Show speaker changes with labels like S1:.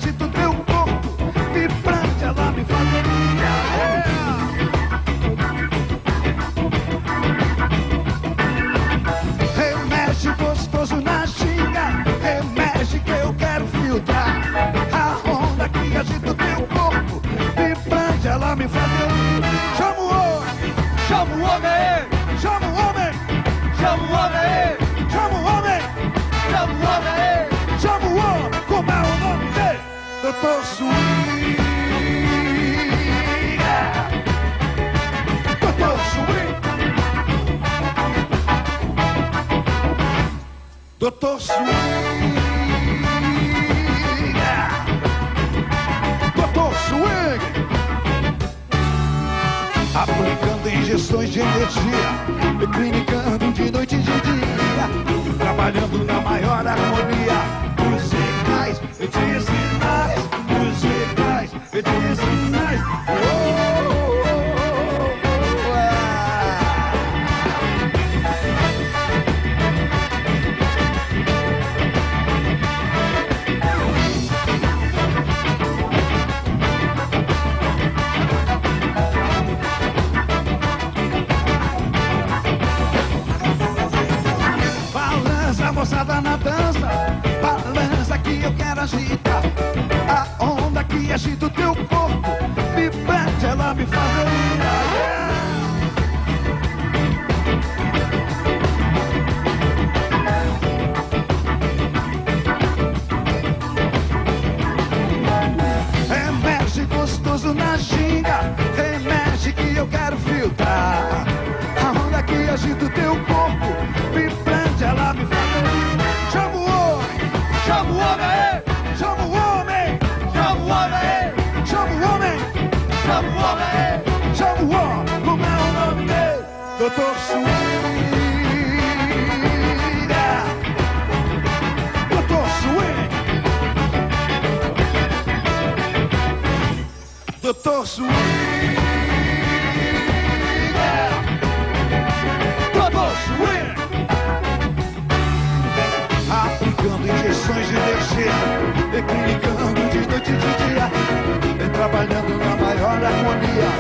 S1: agito teu corpo vibrante, ela me faz remexe gostoso na ginga, remexe que eu quero filtrar a onda que agita teu corpo vibrante, ela me faz chama o homem, chama o homem, chama o homem, chama o homem, chama o homem, chama o homem, chama o homem, como é o nome dele? Dr.Swing, Dr.Swing, Dr.Swing, Dr.Swing, aplicando injeções de energia, clinicando de noite e de dia, trabalhando na maior harmonia, musicais, medicinais, musicais, medicinais. Moçada na dança, balança que eu quero agitar a onda que agita o teu corpo vibrante, ela me faz remexe gostoso na ginga, remexe que eu quero filtrar a onda que agita o teu corpo vibrante, ela me faz chama o homem, chama o homem, chama o homem, chama o homem, chama o homem, chama o homem, chama o homem, como é o nome dele? Dr.Swing, Dr.Swing, Dr.Swing, Dr.Swing, aplicando injeções de energia, clinicando de noite e de dia, trabalhando na maior harmonia.